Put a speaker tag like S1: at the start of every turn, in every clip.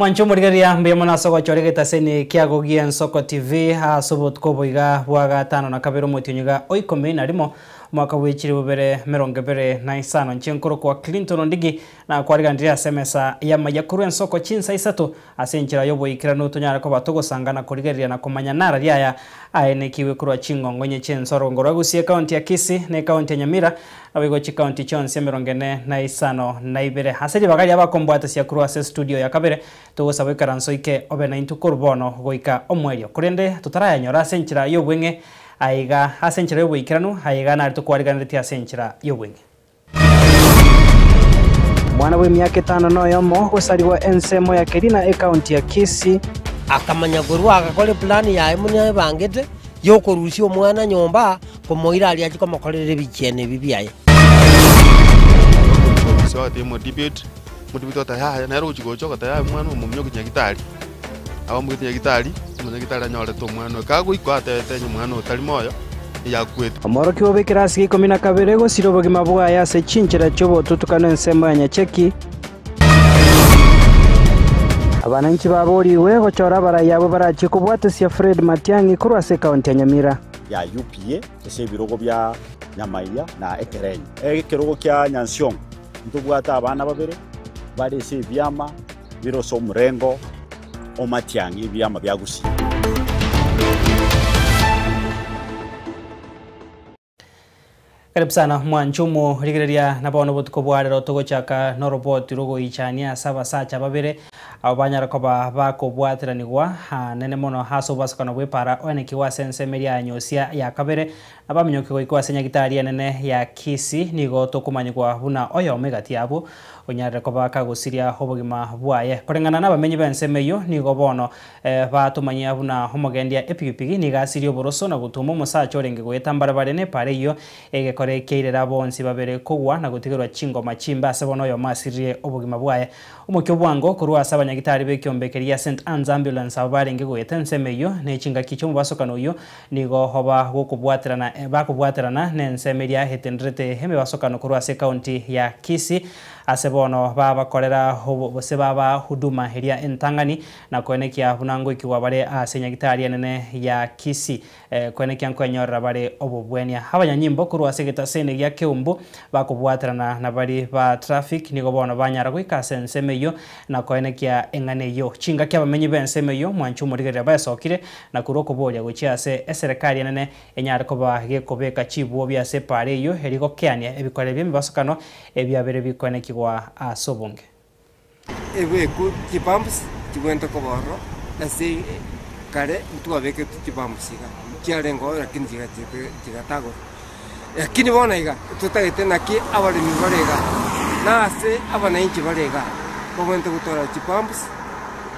S1: Mwancho murigeria mbe mona soko choregeta seni kiago gian soko TV ha sobot ko boiga bwaga tano na kabero motinyuga oikome na rimo mwaka wechiri bubere merongebere na isano nchenkoro kwa Clinton Ondigi na kwarigandiria semesa ya majakuru en soko chinsa isato asenchira yobo ikira no tonyara ko batogo sangana kurigeria na komanya nara riaya aene kiwe kurwa chingongo nye chensoro ngoragusie county ya Kisii ne county ya Nyamira abigo chi county chonse merongene na isano na ibere haseri bagari abakombwata sia kurwa se studio ya kabere to sabe karanso ike obe na intukurbono goika omwerio kurende tutaraya nyora senchira yobwenge aiga asenchira yobwikiranu aiga na tukwariganiriti asenchira yobwenge mwana we miaka 5 no yomo gusariwa ensemo ya Kerina account ya Kisii
S2: akamanya gorwa agakore plan ya emunya bangete yokorusio mwana nyomba komoira ali aje komakorere bichene bibiaye
S3: so atimo debate mutibito taya na ro chigo choko taya mwana umumyo kinyagitari awo mukinyagitari munyagitari anyore to mwana kago ikwate tenye mwana utari moyo yakwete
S1: omoro kibo bekirasi 12 go sirobogi mabwa ya se chinchira chobo tutukano ensemo ya Nyacheki abananchi baboriwe gochora barayabo barachi kubwatesia Fred Matiang'i kurwase county ya Nyamira
S4: ya UPA ese birogo bya Nyamaiya na Ekerenyi ekirogo kya Nyansiong ntubwata abana babere bari se byama biroso murengo o Matiang'i byama bya Gusii.
S1: Karibu sana mwanchumo rigereria nabono botuko bwarero togo chaka no robot rogo ichania saba sacha babere abanyara koba bako bwateranigwa nene mono haso basukana bwepara one kiwa sense media nyosia ya kabere abamenyoke goikwa senya gitari nene ya Kisii nigo tokumanyigwa buna oyo megati abo onyara koba kagusiria hobogima bwaye korengana nabamenyi bensemeyo nigo bono batumanyia buna homogendia epigipigi nigasirio boroso na gutuma musacha orenge gwetambara barene pare iyo kore keirera bonsi babere kogwa na gutegerwa chingoma chimba asebono yo masirie obugima bwaye umukyo bwango kurwa asabanyagitari bekyombekeria St Anne's Ambulance abarenge gwetensemeyo ne chinga kicho mubasokano yo nigo hoba gukubwaterana bakubwaterana nensemeria hetendrete heme basokano kurwa se county ya Kisii asebono baba korera bose baba huduma heria entangani na konekia bunango ikiwa bare asenyagitari nene ya Kisii konekia nkonyorra bare obubwenia abanyanyimbo kurwa segeta sene ya Keumbu bakubwaterana na bari ba traffic nigo bono banyara gwika sensemeyo na konekia engane yo chinga kya bamenyi bensemeyo mwanchu murigerera basokire na kuroko boya guchiase eserikali nene enyara koba gekobeka chibuo bya separe yo heriko kyania ebikore bye basokano ebyabere bikoneki wa asobonge
S5: ewe ku kipamps kiwenta koboro na se kare mtu abeke kipamps kiale ngo lakini jigatago lakini bona iga tutagete naki abalimi barega na se abananchi barega komenta gutora kipamps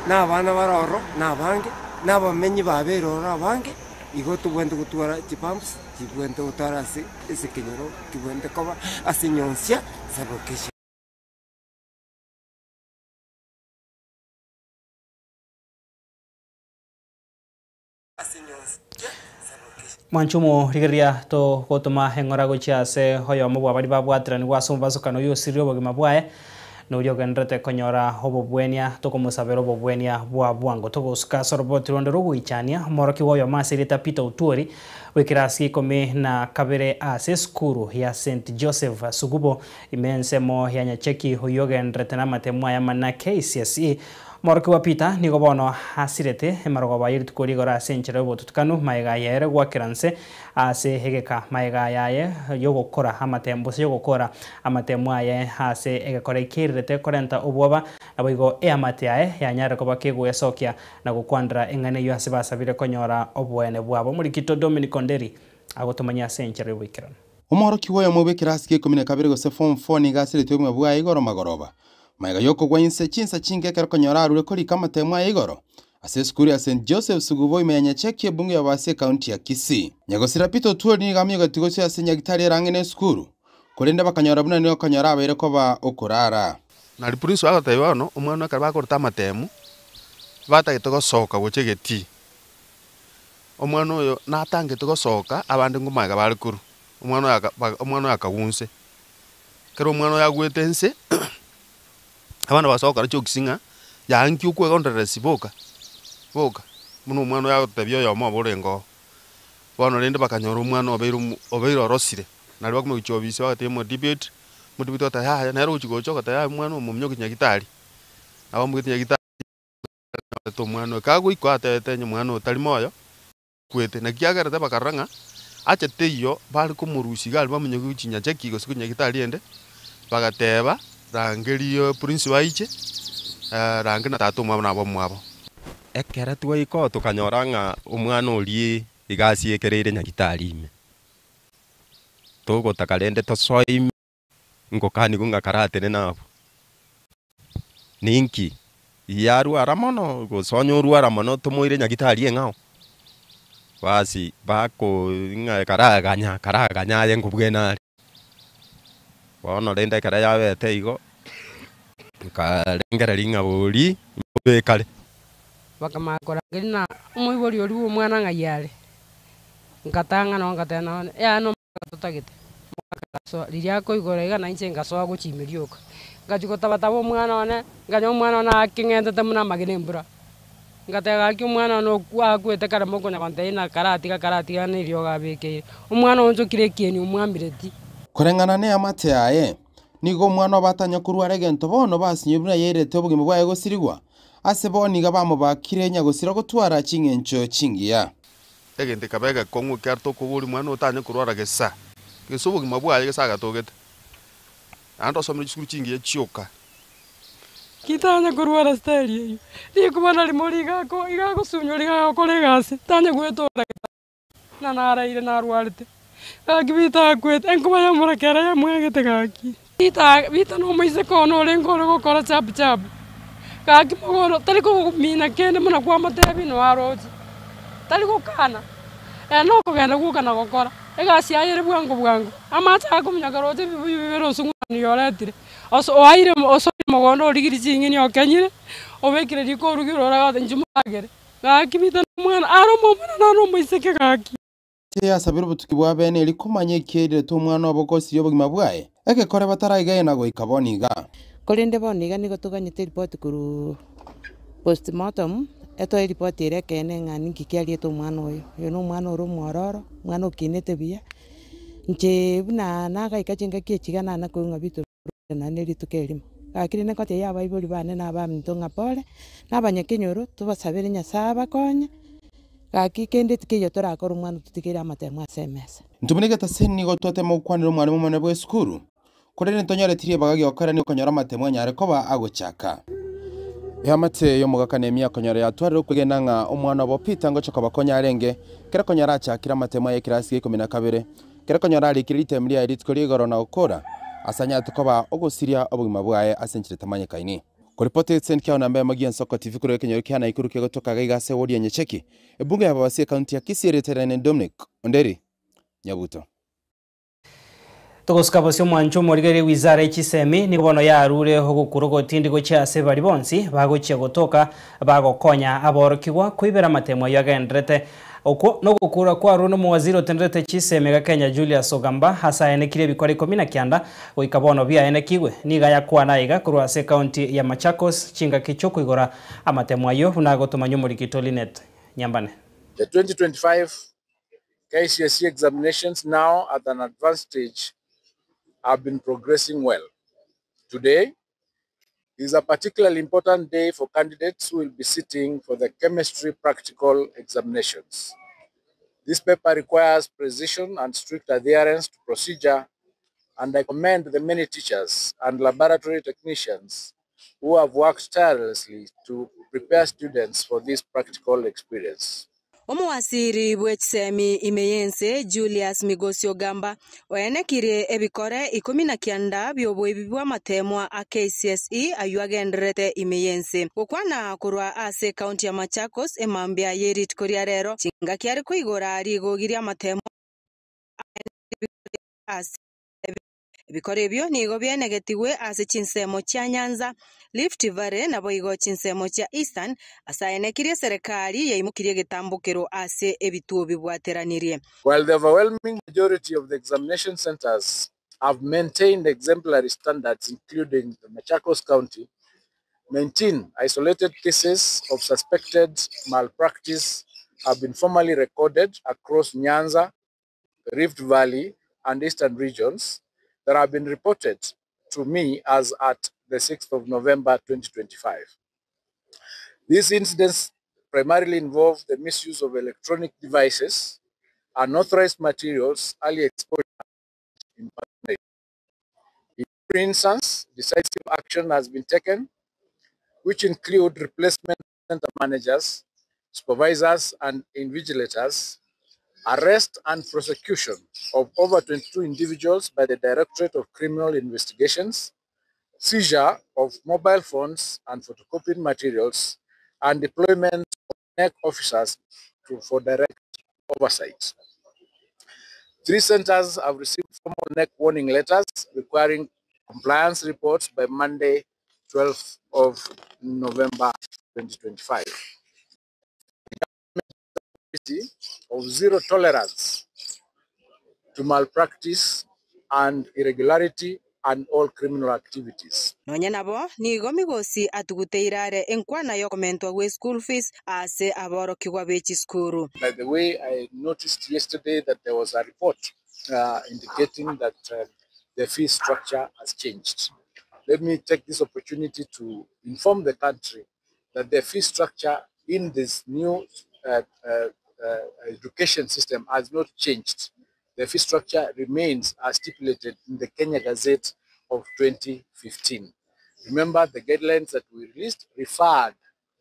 S5: na abana baroro na abange na bamenyi baberora abange igo tugwenda gutwara kipamps kigwenda gutara ese kenyero kigwenda koba asinyonsia sabokeshi
S1: mwanchumo rigeria to gotuma hengora gochiase hoyo mubwa bari babwaterani wasumba basokano yo sirio bogima bwaye no ryo gendrete konyora obobwenia tokomusabero obobwenia bwa bwango togosuka soroboti ronde rogo ichania moroki woyo masirita Peter Uturi wekirasi kome na kabere ase skuru ya St Joseph Sugubo imensemo ya Nyacheki hoyo gendrete na matemwa ya mana KCSE moroki wa Peter nigo bono hasirete emarogo bayiri tukori gora senchero botutukanu maiga yere gwakiranse ase hegeka maiga yaye yogokora amatembo se yogokora amatemwa ye ase egekora ikirete korenta obwoba aboigo eamate yae yanyara ko bakego yasokia na gukwandra engane yo ase basabire konyora obwene bwabo muri kito Dominic Onderi agotomanya senchero bwikirana
S6: omoroki woyo mubekirasi 12 gose form 4 nigasirete umwe bwa igoro magoroba maiga yoko gwainse chinsa chinge kanyora arure kori kama temwa igoro ase skuru ya St Joseph Sugubo imenya Nyacheki bunge yabase county ya Kisii nyagosira Peter Uturi nigamye gatigo cya senyagitari rangene skuru korenda bakanyora buna niyo kanyora abere ko ba okurara
S3: na ripuriso agatayibano umwana akarba korta matemu batagete gosoka gochegeti omwana oyo natangete gosoka abandi ngumaga bari kuru omwana akagunse kero omwana yagwetense abana basoka cyo kisinga yanki ukwe gonderesi boka muno omwana yagotebia oyomo oborengo bono rende bakanyora omwana obeire orosire nari bakomogichobisi bagatiga modibate ota yaya nero gochigocha ogata yaya omwana omomnyoki nyagitari abo mogeti nyagitari omwana kagoiko atete omwana otari moyo kwete nakiagerete bakaranga achete iyo bari komorusi gari bamenye gochinya cheki gose nyagitari ende bagateba rangerio prince waiche range na tatu omwana abo mwabo
S7: ekera twaiko tukanyora ng'a omwana orie igasi ekereire nyagitari ime togotaka rende tosoime ngokani gunga karatene nabo ninki yarwara mono gosonya orwara mono tomoire nyagitari eng'ao basi bako ng'a karaganya ye ngobwenari bono rende ekera yabete igo karengereri ng'a bori bekare
S8: bakamakora ngina umuibori ori omwana ng'ayare nkatanga no ngatena ya no tutagite so riria koigora iga na inche ngasoa gochimeriuka ngachikotabataba omwana one nganya omwana ona aking'entete muna magire mbura ngatega aki omwana no akwete kare mokonya container karatiga nirio gabekeire omwana onchokire kieni omwambireti
S6: koreng'ana ne amate yaye nigo omwana obatanya kurwara egento bono basinyo buna yerete obogima bwaye gosirigwa ase boniga bamobakire nyagosira gotwara ching'encho chingiya
S3: egente kabega kong'u kerto kobori mwana otanya kurwara gesa gesa obogima bwaye gesa agatogete ando asomire chisukuru chingiya chioka
S8: kitanya kurwara stari eyo rikubona rimori igagosunywa rigagokora egasi tanya gwetora na naraire narwarite gaki bita akwete enkuba yamorekera yamwegete gaki bita no moise kono orengo ore gokora chapu gaki mogono tari kogumina kende muna kwa matebi no aroji tari gokana no kogenda gukana gokora egasi ayere bwango amacha akumyaga roje bibero sungani yoretire oaire mogondo origiri ching'ini okenyire obekire riko orugiro oragate njumagere gaki bita mwana aro momana nano moiseke gaki
S6: asabire obotuki bwa bene eri komanya ekiairire to omwana obogosirie obogima bwaye ekekore bataraigae na goika boniga
S9: korende boniga nigo toganyete ripoti kuru postmortem eto ripoti ere kene ng'ani nkikiariete omwana oyo no omwana ore omwororo omwana okinete buya nche buna nagaika chingaki echigana na koing'a bitu na nerituka erimo gakire nekote yaba ibori bane na baminto ng'apore nabanyakenyoro tubasabire nyasaye abakonye gaki kende tikiyo torakora omwana tutigire amatemo asemese
S6: ntumunigeta seni gotwatema gokwanera omwarimu omone bwa esukuru korere ntonyoretirie bagagiokora ni okonyora amatemo anyare koba agochaka eamate yomogakana emiaka nyara yatwarire okugenda ng'a omwana obo Peter ngochoka bakonya arenge kera konyara achakira amatemo ya ekirasi ya 12 kera konyara arikire ritemu ria ritiko rigoro na okora asanya tukoba ogosiria obugima bwaye asenchire tamanyekaini koripoti tsen kia onambe magia Nsoko TV kure kenyoro kia na ikuru kego toka gaigase wodi nyecheki ebunge ya babasi county ya Kisii Terene Dominic Onderi Nyabuto
S1: togosikabasio mwancho morigere wizara echisemi ni bono yarure ogokuro gotindi gochiase bari bonsi bagochia gotoka bagokonya aborokigwa kuibera matemo yagendrete oko no gukura kwa runo muwaziri otendrete chisemi ga Kenya Julius Ogamba hasa enekire bikore 19 goikabono bia enekigwe niga yakwana iga kurwase county ya Machakos chinga kichoko igora amatemo ayo unagotuma murikito Linet Nyambane.
S10: The 2025 KCSE examinations now at an advanced stage have been progressing well. Today is a particularly important day for candidates who will be sitting for the chemistry practical examinations. This paper requires precision and strict adherence to procedure, and I commend the many teachers and laboratory technicians who have worked tirelessly to prepare students for this practical experience.
S11: Omuwasiri bw'ekisemi imeyense Julius Migosi Ogamba oenekire ebikore 19 by'obwebi bw'amatemwa a KCSE ayuagenderete imeyense gukwana kurwa ase county ya Machakos emambia yeritiko ria rero chinga kiari kuigora rigogiria amatemwa ase ebikore ebyo nigo bienegetigwe ase chinsemo chia Nyanza Rift Valley nabo igo chinsemo chia Eastern asaenekirie serikali yaimukirie gitambukiro ase ebituo bibwateranirie.
S10: While the overwhelming majority of the examination centers have maintained exemplary standards, including the Machakos County, 19 isolated cases of suspected malpractice have been formally recorded across Nyanza, Rift Valley, and Eastern regions that have been reported to me as at the 6th of November 2025. These incidents primarily involve the misuse of electronic devices, unauthorized materials, early exposure, impersonation. In every instance, decisive action has been taken, which include replacement center managers, supervisors, and invigilators, arrest and prosecution of over 22 individuals by the Directorate of Criminal Investigations, seizure of mobile phones and photocopying materials, and deployment of NEC officers for direct oversight. 3 centers have received formal NEC warning letters requiring compliance reports by Monday, 12th of November 2025. Of zero tolerance to malpractice and irregularity and all criminal activities.
S11: Nonya nabo nigo migosi atuguteirare enkwana yo komentwa we school fees ase aboro kigwa bechi skuru.
S10: By the way, I noticed yesterday that there was a report indicating that the fee structure has changed. Let me take this opportunity to inform the country that the fee structure in this new education system has not changed. The fee structure remains as stipulated in the Kenya Gazette of 2015. Remember, the guidelines that we released referred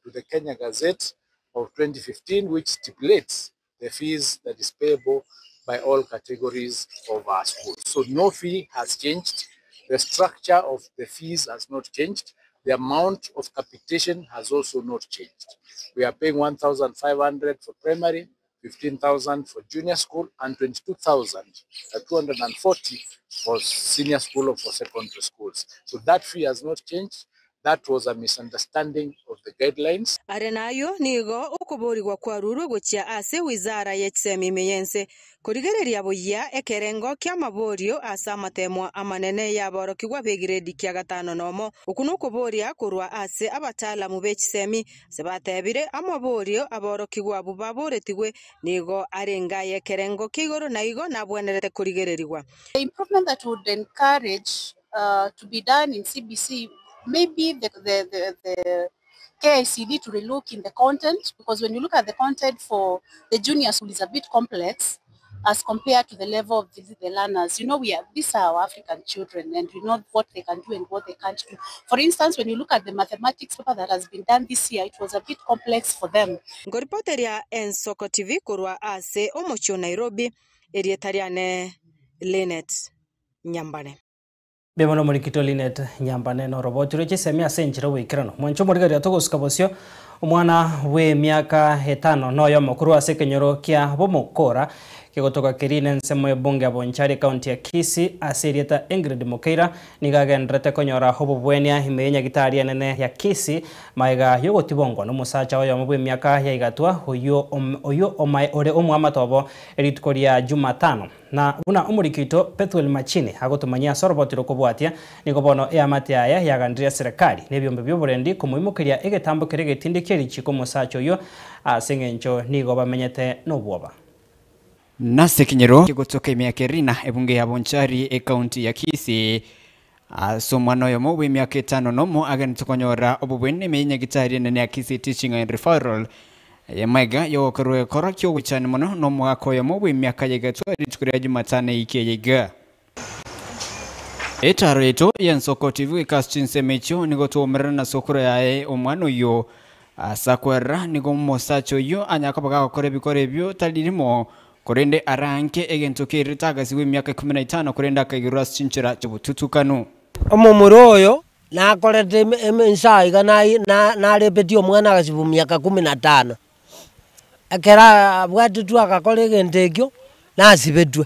S10: to the Kenya Gazette of 2015, which stipulates the fees that is payable by all categories of our schools. So no fee has changed. The structure of the fees has not changed. The amount of capitation has also not changed. We are paying 1,500 for primary, 15,000 for junior school, and 22,240 for senior school or for secondary schools. So that fee has not changed. That was a misunderstanding of the guidelines.
S11: Arenayo nigo ukuborigwa kwa ruru guchia ase wizara yechsemi meyense kurigereria boya ekerengo kya maborio asa matemwa amanene yaboro kigwa begiredi kya gatano nomo ukuno kuboria kurwa ase abatalamu bechsemi sebatebire amaborio aboro kigwa bubaboretigwe nigo arenga yekerengo kigoro naigo nabwenerete kurigereriwa.
S12: The improvement that would encourage to be done in CBC, maybe the KICD to relook in the content, because when you look at the content for the junior school, is a bit complex as compared to the level of the learners. You know, these are our African children, and we know what they can do and what they can't do. For instance, when you look at the mathematics paper that has been done this year, it was a bit complex for them.
S11: Ngoripoteria Ensoko TV kurwa ase omocho Nairobi erietariane Linet Nyambane.
S1: Bemano murikito Linet Nyambane no roboti reche semia senjira wikirano mwancho murigaria togosikabosio omwana we miaka 5 noyo mukuru ase kenyoro kia bomokora kigotoka kirine nsemo ebunge abonchari county ya Kisii aserieta Ingrid Mukeira nigagendrete konyora hobo bwenia imenya gitari nene ya Kisii maiga yogotibongwa no musacha oyo mubwe miaka ya igatwa oyo omai ore omwamatobo eritukoria Jumatano na una umurikito Pethuel Machini agotumanyia sorobotiro kubwatia nigobono eamate aya yagandria serikali nebyombe byoburendi kumuimukiria egetambo kiregetindikiri chiko musacha oyo asengencho nigo bamenyete no bwoba.
S13: Nase kinyero kigotoka imiaka rina ebunge ya bonchari county ya Kisii somwana yo mwe miaka 5 nomo agantukonyora obubwene menya gitari nene ya Kisii Teaching and Referral ya maiga yo korwe korakyo wichani mono no mwako yo mwe miaka yegatwa ritukuria Jumatano ikeyega etareto Ensoko TV ikaschinse mecho nigotuomera na sokoro yae omwana yo asakwera nigo mosacho yo anyakabaga gukora bikore byo talirimo kurende aranke egentoke ritagasiwe miaka 15 kurenda kagirwa cinchira cy'ubututukano
S2: omumuro oyo nakorete ensaiga na repeti omwana agasibu miaka 15 akera bwatutu akakore gentekyo nasibedwe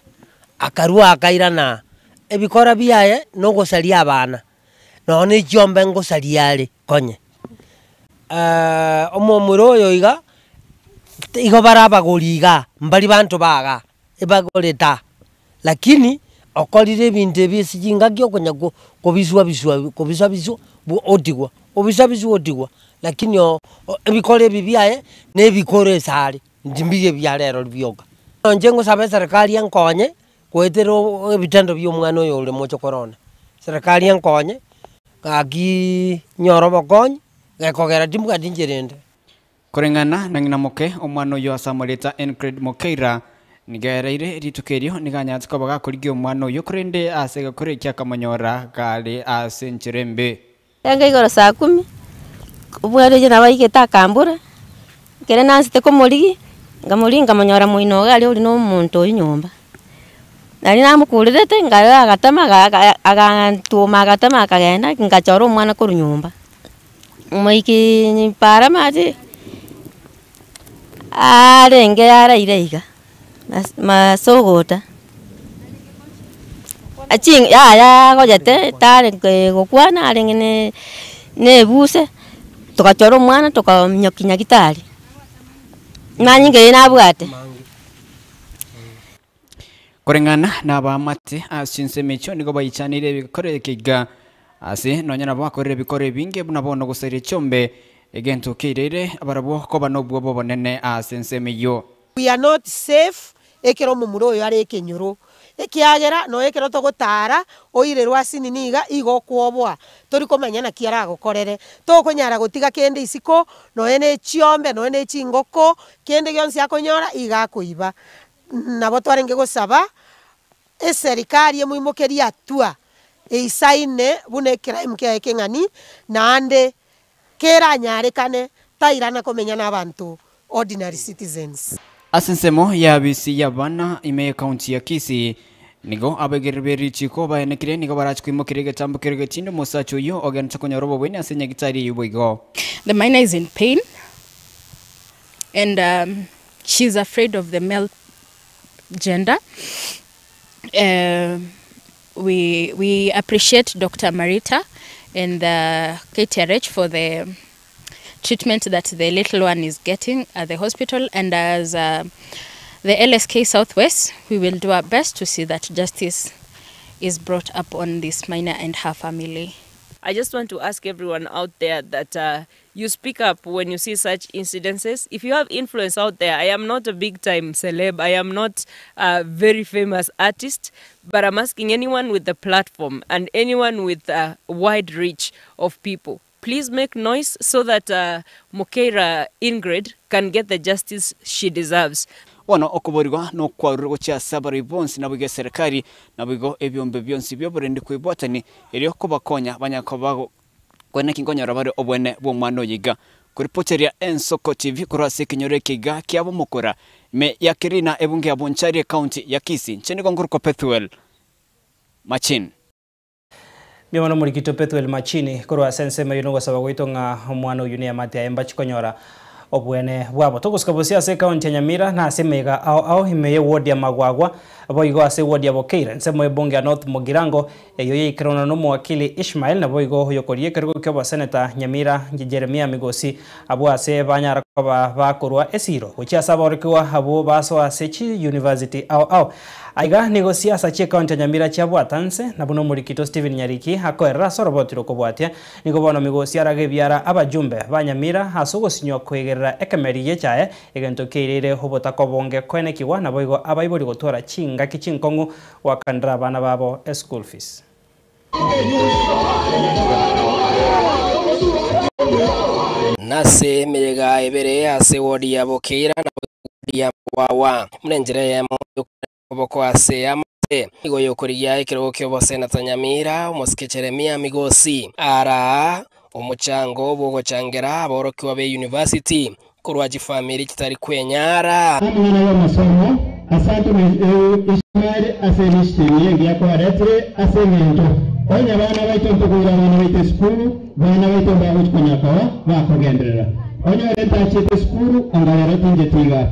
S2: akarua akaira na ebikora biaye no gosaria abana none cyombe ngosariare konye omumuro oyo iga igo barabagoriga mbali bantu baga ebagoreta lakini okorire ebintu ebyesijinga gyokonya kobiswa odigwa lakini ebikore ebi byaye nebikore esare ndimbiye byarero byoga nje ngusaba serikali yankonye kwetera ebitendo by'omwana oyo ule mocho corona serikali yankonye kagi nyoro bokonye gekogera dimbuga dinjerende
S13: kurengana na ngina moke omwana oyo asamoleta Encred Mokeira nigereire ritukerio niganyatsuka bagakurigio omwana oyo kurende asega kurekia kamanyora kale asenchirembe
S14: yanga igoro saa 10 ubware je nabaigeta kambura kere nansite komorigi ngamuringa manyora muinoga ali uri no muntu inyumba nari namukurirete ngaro agatama agantuma agatama akagenda ngachora omwana ku nyumba muiki ni para mate arenge araireiga masogota aching ya gojete tare gokwana arenge ne buse tukachora omwana tukamnyokinya gitari nanyinge nabwate
S13: kurengana nabamate asinse mecho nigo bayichanire bikore kiga ase nonyana bakorere bikore binge bunabono gusere chombe egento kirere abarabo ko banobwo bonene asense meyo.
S15: We are not safe ekero mumuro yo ari ekenyoro ekiagera no ekero togotara oire rwasini niga igo kwobwa tori komanya na kiara gokorere to konyara gotiga kende isiko no ene chiombe no ene chingoko kende gyonsi akonyora iga kuiba nabo twarenge gosaba eserikali emuimokeria atua eisaine bune crime ke kengani nande kera nyarekane tairana komenya n'abantu ordinary citizens.
S13: Asensemo ya bisi ya bana ime county ya Kisii nigo abegerberi chiko ba nekire nigo barachku imokirege tambo kirege chindo mosacho yo ogan chakonya robo bweni asenya gitari yubo.
S16: The minor is in pain and she's afraid of the male gender. We appreciate Dr. Marita and the KTRH for the treatment that the little one is getting at the hospital, and as the LSK Southwest, we will do our best to see that justice is brought up on this minor and her family.
S17: I just want to ask everyone out there that you speak up when you see such incidences. If you have influence out there, I am not a big time celeb, I am not a very famous artist, but I'm asking anyone with the platform and anyone with a wide reach of people, please make noise so that Mokeira Ingrid can get the justice she deserves.
S13: Wano okuborirwa no kwarugo cha sabari bonsi na bige serikali na bigo ebyombe byonsi byoborende kwibotani eri okubakonya banyakobago kwene kingonyora bare obwene bwo mwana yiga kuripoteria Ensoko TV kurase kinyore kiga kyabo mukora me yakirina ebunge abonchari county ya Kisii nchini konguruko Pethuel Machin
S1: Bimano murikito Pethuel Machini kurwa sense mayuno gosaba gwitonga mwana uyu ne amate ayemba chikonyora obwene bwabo tokuskabosia se county ya Nyamira na asemega au imeye ward ya Magwagwa boigo ase ward ya Bokeira nsemo ebonge ya North Mugirango eyo yikirona no mwakili Ishmael na boigo yokorie kergo kyo senator Nyamira Jeremia Migosi abo ase banyara kwa bakorwa esiro uchi asaba orikwa abo baso ase chi university au aiga negosia sachi county ya Nyamira chabwa tanse na buno murikito Steven Nyariki akoera sorobotiro kobwatia nigo bono Migosi arage biara abajumbe banyamira asugo sinyo kwegera ekemeri yechae egento kirire hobota kobonge kwene kiwa na boigo abaibori gotora chinga kichinkongu wakandra bana babo school fees
S18: nase mega ebere ase wodi ya Bokeira na wodi ya Wawa mnenjere ya oboko ase amate igo yokoriya ikiro kyo senator Nyamira Jeremia Migosi ara omuchango bogo changera aborokiwa be university kurwaji family kitari kwenyara
S19: amwana y'amasomo asante Ishmael asenishimiye ngiye ko aretre asengento onya bana baito ntugura bana baito school bana baito bawo konyakawa bakogenderera onya reta chite school angara tinje tiga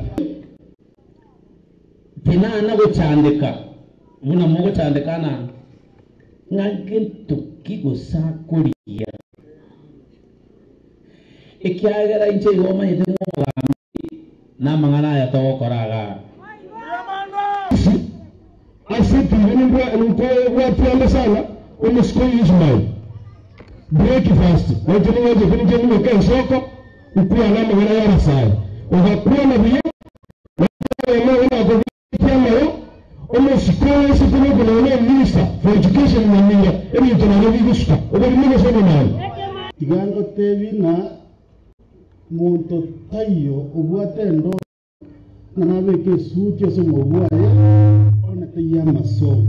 S19: tina na guchandika muna mo guchandika na ngakintu kigosa kuriya ikiagera inche igoma yitemo na mangana ya to koraga asipi nibwo watu sana umesikia Ismail breakfast wajeni waje kuni jeni meka soko ikuwa alama wana yara sai ukakuwa na biyo wana kuvitia mayo umesikia sikuni kuna minister for education na minga ebi tunalo vigusta ubali sema nani kigango tevi na muntu tayo ubwatendo na beke sucho somobwaye ona tayama masomo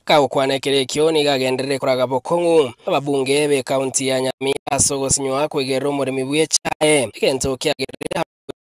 S18: Kaukwane kioni gagendere kuraga bokongu ababunge be county ya Nyamira sogosinywa kwegera umurimi bw'echae kento kyagerera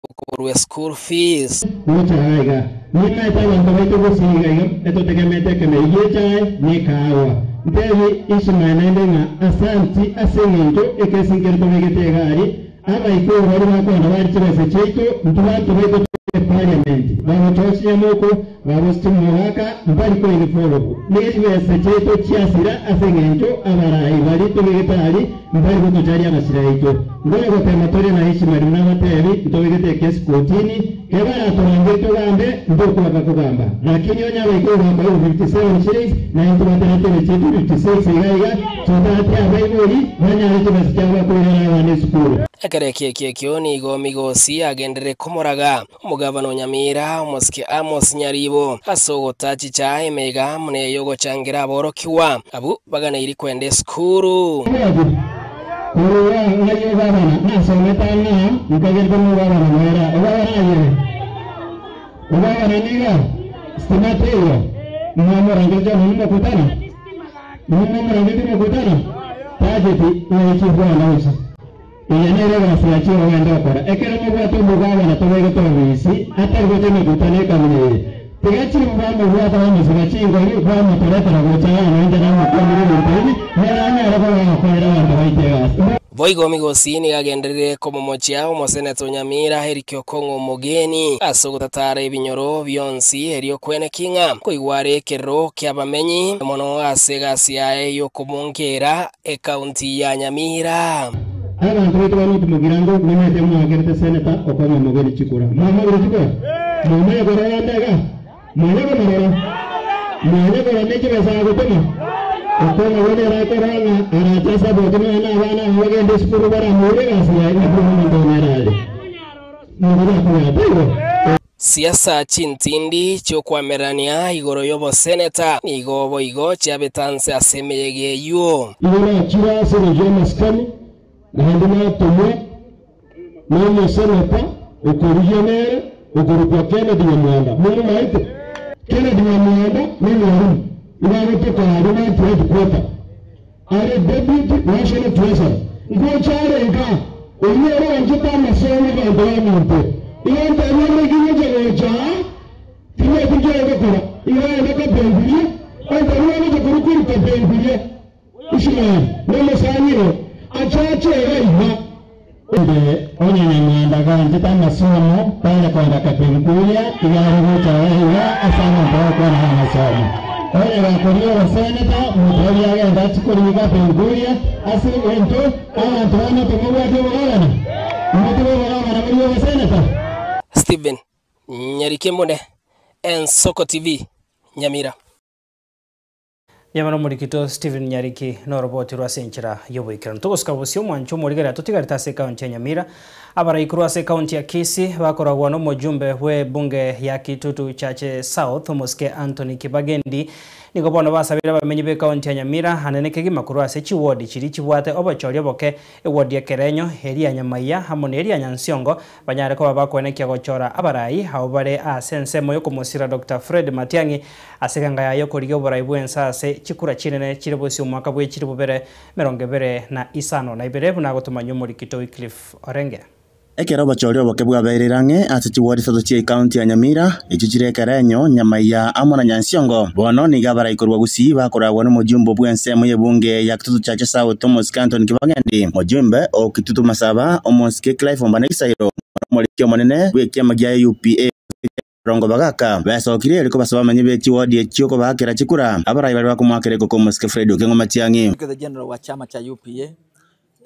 S18: kukurwe school fees
S19: muchaiga nina itabantu baito gusiga eto tegemete kemeye chae ni kawa ndevi ishimanendenga asanti asengento ekesingerto vegetegari abaiko bari bakwenda bari kibese cheito ntubantu baito parliament bamutoshi yamoko babostumwaka mbali ko iliforo nibese cheito chiasira asengento abarai bari tovegetari mbali ko tujari amasiraito ngone ko tematori na hishi mari na matevi tovegete case kotini kebara torangeto gambe ndoko bakugamba lakini onya baiko bamba 57 shillings na into baterete cheito 56 igaiga tondate abaibori banya rete basijaba ko ira wane skuru
S18: Akareke kioni migosi agendere komoraga umugabano Nyamira umuski Amos Nyaribo asogota chichae mega mune yogo changira borokiwa abu bagana iri kwende skuru
S19: Kuruwa ngayo gabana na sometana mkager komo gabana mera gabana niga stimateo mama rangeja mungu kutana tajeti wechi bwana usa iyanere gasiachi wenda kora ekera mubwato mugabana tobego tobisi atargote mekutane kamune tigachi mubamo bwata bamusigachi ngori bamo toretera gochana ndera mukomire mpeni mera araba bakorera bantu baitega
S18: Voigo migosini gagenderere komomochia umuseneto Nyamira herikyo kongo mugeni asogotatara ibinyoro byonsi herio kwene kinga koigware kero kyabamenyi mono asegasiae yo kumongera county ya Nyamira
S19: abantu betu baruti mugirango nimete mwagerete seneta okoma mugeni chikura mama urutiko mama yagora yandaga mama yagora meje basa gutema okoma wone rakorana arachasa botino na bana wagende skuru bara mure gasiya ni ndonarale mugura kwa
S18: Siasa chintindi chokwamerania igoro yobo seneta igobo igo chabetanse asemeyege yuo
S19: igora chira serejo maskani Nahandima tumwe mwenye seneta ukorijenere ukorukwa Kennedy Nyamwanda mwenye maite Kennedy Nyamwanda mwenye harumu inagote kwa haruma trade quota are deputy national treasurer ngochare nka oyero wanjita masomo bandwa muntu iyo ndanyere kinyeje gocha tiye kujere kora iyo ndeka bengulie ndanyere je kurukuri ka bengulie ishimani nemo sanyiro achache reiha onye Nyamwanda ganjita masomo pale kwenda kapengulia igari gocha reiha asana kwa na masomo Oye bakorio baseneta mutoria agenda chikoriga penguria asi ento abantu tumubwate bogana mutubo bogana muri baseneta
S18: Steven Nyarikemone Ensoko TV Nyamira
S1: Yamano murikito Steven Nyariki no roboti rwa senchira yoboikira tugoska busyo mwancho murigera tutigarita se county ya Nyamira abarayikuru ase county ya Kisii bakoragwa no mujumbe we bunge ya Kitutu Chache South Muske Anthony Kibagendi niko bono basabira bamenyi be county ya Nyamira haneneke gimakuru ase chiwodi chiri chibwate obochorio boke ewodi ya Kerenyo heri ya Nyamaiya hamone heri ya Nyansiongo banyare ko babakwenekia gochora abarayi hao bare asense moyo kumusira Dr. Fred Matiangi asekanga yayo korigo borayibu ensase chikura chinene chirebosi umwaka bwe chiribubere merongebere na isano na ibere buna gotumanyo muri Kito Wycliffe Orenge
S20: Ekero bachorio boke bwabererange ati chiwodi soto chi county ya Nyamira ichichire Kerenyo Nyamaiya amona Nyansiongo bono niga barayikorwa Gusii bakoragwa no mujumbo bwense mu yebunge ya Kitutu Chache South Muske Anthony Kibagendi mujumbe o Kitutu Masaba omonske Clive Ombanisairo molikyo monene bwekiama gya UPA rongo bagaka basokire ariko basaba manyi be chiwodi echioko bakera chikura abarayi bari bakumwakere ko Muske Fred Okengo Matiangi
S21: the general wa chama cha UPA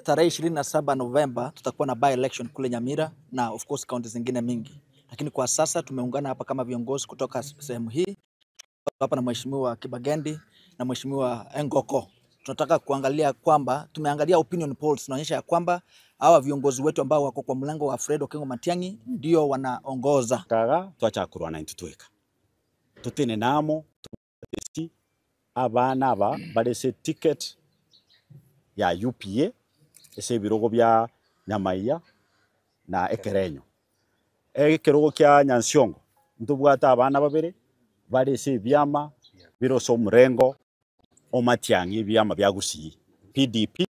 S21: tarehe 27 Novemba tutakuwa na by election kule Nyamira na of course county zingine mingi, lakini kwa sasa tumeungana hapa kama viongozi kutoka sehemu hii hapa na Mheshimiwa Kibagendi na Mheshimiwa Engoko. Tunataka kuangalia kwamba tumeangalia opinion polls tunaonyesha ya kwamba hawa viongozi wetu ambao wako kwa mlango wa Fred Okengo Matiang'i ndio wanaongoza.
S4: Kaga twachakurwa na ntutweka. Tutine namo abana aba barese ticket ya UPA ese birogo bya Nyamaiya na Ekerenyo. Ekirogo kya Nyansiongo ntubwata abana babere barese byama biroso murengo Omatiang'i byama bya Gusii PDP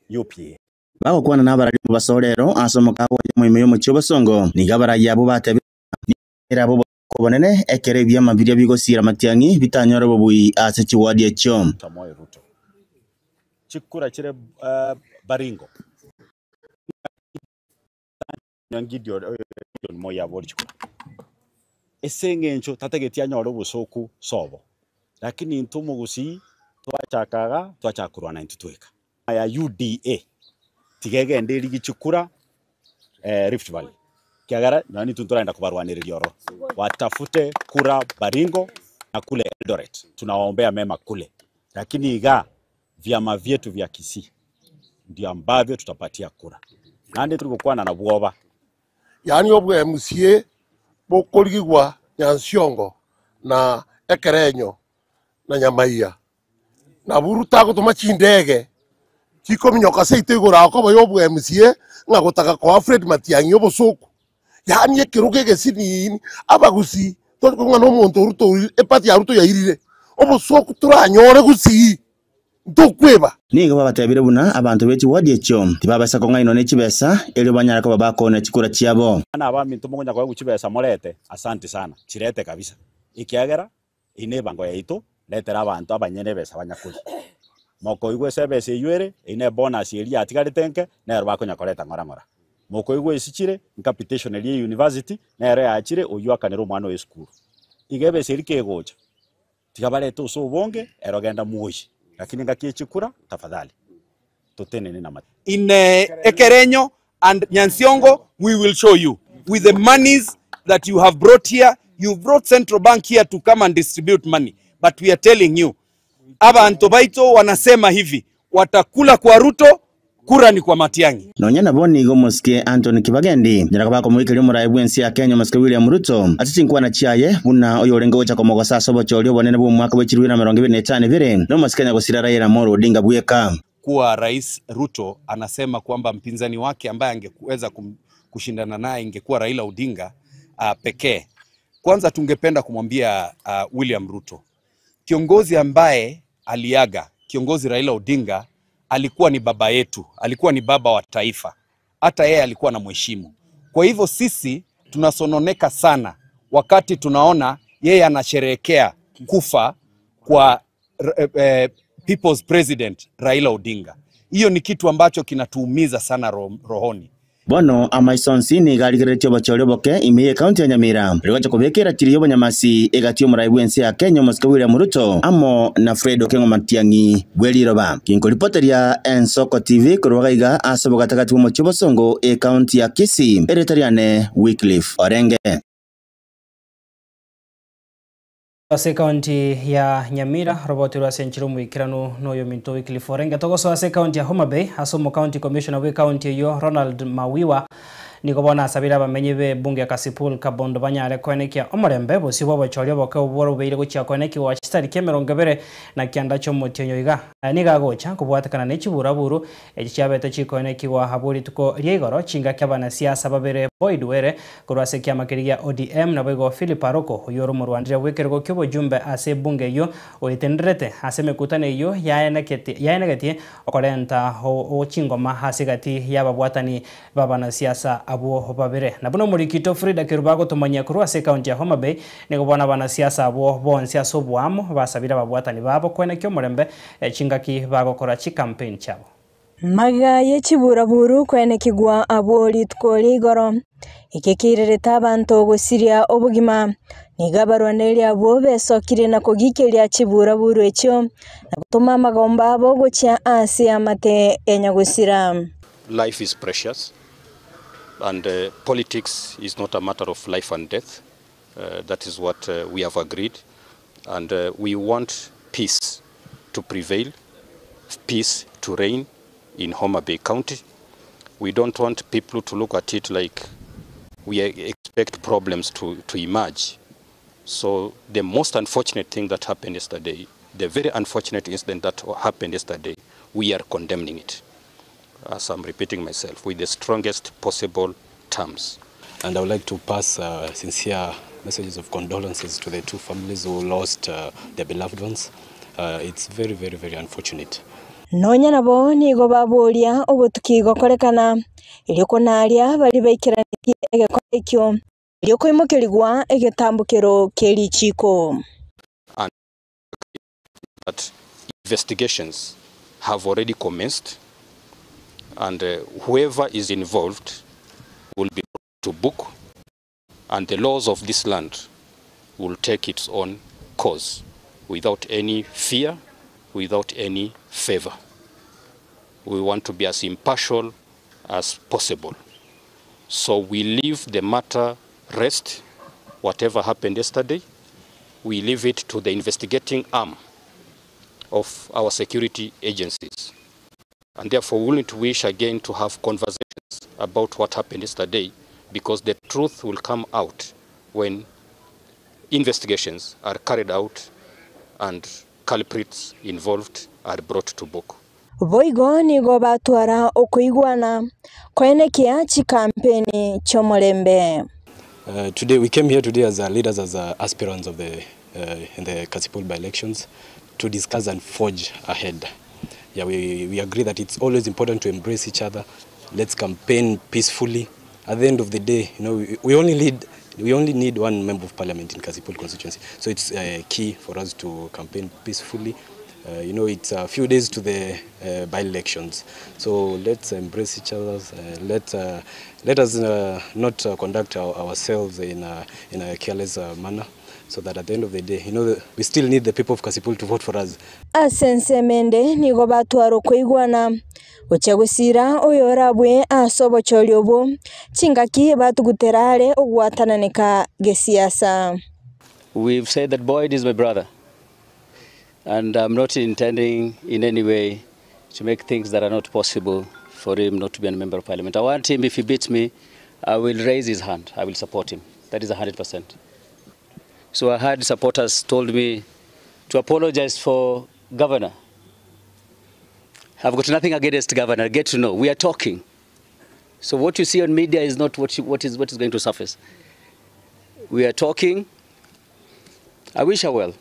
S4: UPA.
S20: Bako kwana n'abarari mu basorero asomoka mu ime yo mu Cyobasongo nigabara yabo batebera bo kubonene ekere byama birya bigosira Matiang'i bitanyora bobui ase chiwadi echo
S4: Samoei Ruto chikura chire Baringo Nyangidio moya borchukura esengencho tategetia nyoro busoku sobo lakini ntumu Gusii twachakaga twachakurwa na ntutweka ya UDA tigege ndiri gichukura Rift Valley kiagara nani tunturaenda kubarwaniriria oro watafute kura Baringo na kule Eldoret tunawaombea mema kule lakini iga vyama vyetu vya Kisii ndio ambavyo tutapatia kura nande tulikuwa na bwoba
S22: yani obwe MCA bokorigwa Nyansiongo na Ekerenyo na Nyamaiya na buruta gutuma chindege chiko minyoka seite igura ko bayobwe MCA ngagutaka kwa Fred Matiang'i obusuku yani ekiruge gesini abagusi to ngana omuntu Ruto epati ya Ruto yairire obusuku turanyore Gusii ndokweba
S20: niga babatebire buna abantu bechi wadi echo tibabasa ko ngaino ne chibesa elyo banyara ko babakona chikura chiabo
S4: ana abamintu mugonya kwa guchibesa morete asante sana chirete kabisa ikiagera ine bango yaito letera abantu abanyene besa banyakuri moko igwe sebese yuere ine bonus eri atigaritenke na rwa konya koleta ngora moko igwe isichire capitation eri university na ere achire oyuakanero mwana we school igebe serike gocha tigabare to so bonge erogenda muoshi lakini ngakiechikura tafadhali tutene na mati
S23: in Ekerenyo and Nyansiongo we will show you with the monies that you have brought here. You brought Central Bank here to come and distribute money, but we are telling you abantu baito wanasema hivi watakula kwa Ruto, kura ni kwa Matiang'i.
S20: Nonyana boni go moske Anthony Kibagendi nyaraka bako mwikiri murayi bwensi ya Kenya moske William Ruto atichinkwa na chiaye buna oyorengo gocha komogo sasa bochoryo bonene bu mwaka wa 2025 vire no moske nya gusira Raila Amolo Odinga bweka
S23: kuwa Rais Ruto anasema kwamba mpinzani wake ambaye angeweza kushindana naye ingekuwa Raila Odinga pekee. Kwanza tungependa kumwambia William Ruto, kiongozi ambaye aliaga, kiongozi Raila Odinga alikuwa ni baba yetu, alikuwa ni baba wa taifa. Hata yeye alikuwa na mheshimu. Kwa hivyo sisi tunasononeka sana wakati tunaona yeye anasherehekea kufa kwa People's President Raila Odinga. Hiyo ni kitu ambacho kinatuumiza sana rohoni.
S20: Bono amaisonsi ni garigeretyo bachoryo boke imiye county ya Nyamira rigocha kubekera chiriyo banyamasi egatyo murayi bwensi ya Kenya moske William Ruto amo na Fred Okengo Matiang'i bweliroba kinko reporter ya Ensoko TV kurwagaiga asoboga takati mu Cyobasongo county ya Kisii eretariane Wycliffe Orenge
S1: ase county ya Nyamira roboti rwa senchiro muikirano noyo minto Wycliffe Orenge togoso ase county ya Homa Bay asomo county commissioner we county yo Ronald Mawiwa niko bona asabira bamenye be bunge Kasipul Kabondo banyare kwenekia omorembe bosibo bochoryo boke oboro beire gocha kweneki wa chitari kemerongabere na kianda cyo motionyo iga niga gocha kubwatakana n'ekibura buru ekiabete chikweneki wa haburi tuko riegoro chinga kyabana siasa babere boidwere kurwase kyamakiriya ODM na bego Philip Aroko uyoro mu Rwanda wekergo kyobo jumbe ase bunge yo oitendrete ase mekutane yo yaenegeti okorenta o chingoma hasigati yababwatani babana siasa abo babere na buno murikito Frida Kirubago tumanya kurwase county ya Homa Bay nigo bona bana siasa abo bonse asobwamo basabira babwatani babo kwenekyo murembe chingaki bagokora chi campaign chabo
S24: maga yechiburaburu kwenekigwa abori tukori goro ikekirereta abantu gusiria obugima nigabarwaneri abo besokire na kugikeria chiburaburu echo na gutuma magomba abo gocha asi amate enyagusira.
S25: Life is precious and politics is not a matter of life and death. That is what we have agreed. And we want peace to prevail, peace to reign in Homa Bay County. We don't want people to look at it like we expect problems to emerge. So the most unfortunate thing that happened yesterday, the very unfortunate incident that happened yesterday, we are condemning it, as I'm repeating myself, with the strongest possible terms.
S3: And I would like to pass sincere messages of condolences to the two families who lost their beloved ones. It's very, very, very unfortunate.
S24: Nonya nabo nigo baboria obutukigo korekana iliko naria bali baikiranitie egekorekyo iliko imukirigwa egetambukiro kerichiko.
S25: And that investigations have already commenced, and whoever is involved will be brought to book, and the laws of this land will take its own course without any fear, without any favor. We want to be as impartial as possible. So we leave the matter rest, whatever happened yesterday. We leave it to the investigating arm of our security agencies. And therefore we need to wish again to have conversations about what happened yesterday, because the truth will come out when investigations are carried out and culprits involved are brought to book.
S24: Boigo nigo batwara okuigwana kwenekia chikampeni chomolembe.
S3: Today we came here today as leaders, as aspirants of the in the Kasipul by-elections, to discuss and forge ahead. Yeah, we agree that it's always important to embrace each other. Let's campaign peacefully. At the end of the day, you know, we only need one member of parliament in Kasipul constituency. So it's key for us to campaign peacefully. You know, it's a few days to the by-elections. So let's embrace each other. Let us not conduct ourselves in a careless manner, so that at the end of the day, you know, we still need the people of Kasipul to vote for us.
S24: Asense mende nigo batwara kuigwana uchagusira oyorabwe asobochoryobo chingaki batuguterare ogwatananeka gesiasa.
S5: We've said that Boyd is my brother, and I'm not intending in any way to make things that are not possible for him not to be a member of parliament. I want him, if he beats me, I will raise his hand. I will support him. That is 100%. So I had supporters told me to apologize for governor. I've got nothing against governor. Get to know. We are talking. So what you see on media is not what is going to surface. We are talking. I wish her well.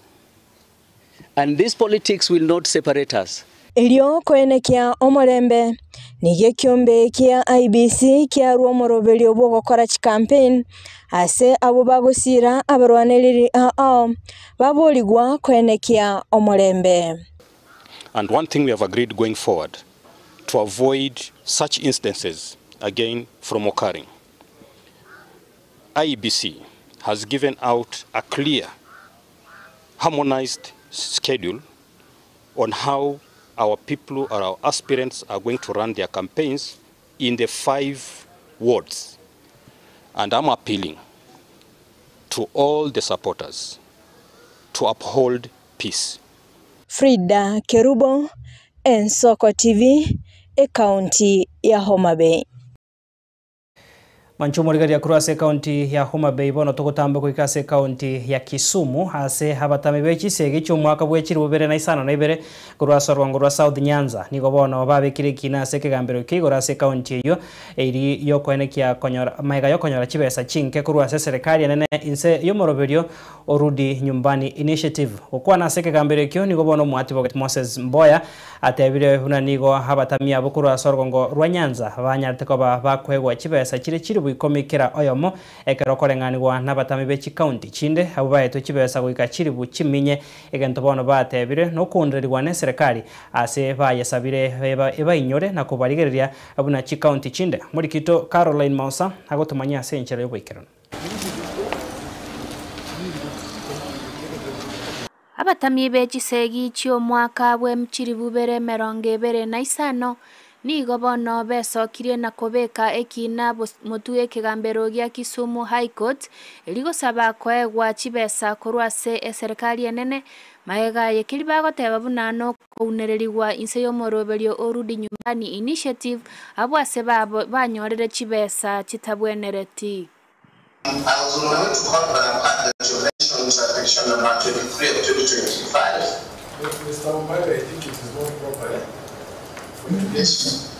S5: And this politics will not separate us.
S24: Ilio kwenekia omolembe nige kiombe kia IBC kia ruomorovelio bogo kora campaign ase abo bagusira abarwaniriri baboligwa kwenekia omolembe.
S25: And one thing we have agreed going forward, to avoid such instances again from occurring. IEBC has given out a clear, harmonized schedule on how our people or our aspirants are going to run their campaigns in the 5 wards. And I'm appealing to all the supporters to uphold peace.
S24: Frida Kerubo, Ensoko TV, e-county ya Homa Bay.
S1: Manchumo ya kurase county ya Homa Bay bono tokotamba kuikase county ya Kisumu hase habatame bechi sege cyumwaka bwekiri bubere na isano na ibere kurasa rwangurwa South Nyanza nigo bono babekire kina seke gambero kigorase county yo eri yo kwenekia konyora maiga yo konyora chibesa chinke kurase serikali nene inse yo moroberio orudi nyumbani initiative okwana seke gambero kyo nigo bono mwati boget Moses Mboya atebire huna nigo habatamia bukurasa rwango rwa Nyanza banyarte ko bakwegwa chibesa kiri buikomekera oyomo ekerokorenganirwa n'abatami b'eki county chinde abo bayeto kibesa guika kiri bukiminye egento bono batebire no kundirirwa ne serikali ase bayesabire eba inyore na kubarigereria abuna ki county chinde muri kito Caroline Mausa agotumanya senchera yo bwikero.
S7: Abatami b'ekisegi ky'omwaka bw'emukiri bubere 25
S6: nigo bono becokirie na kubika ekina mutue kigambero gia Kisumu High Court eligosaba koegwa chibesa kurwase serikali enene maega yekiri bagoteba bunano kounererigwa inse y'omoroberio orudi nyumbani initiative abwase babo banyorere chibesa chitabwenereti.
S7: I was on my way to court, but I'm glad that you mentioned section number 23 of 2025.
S8: Mr. Omari, I think it is not proper.
S7: Yes.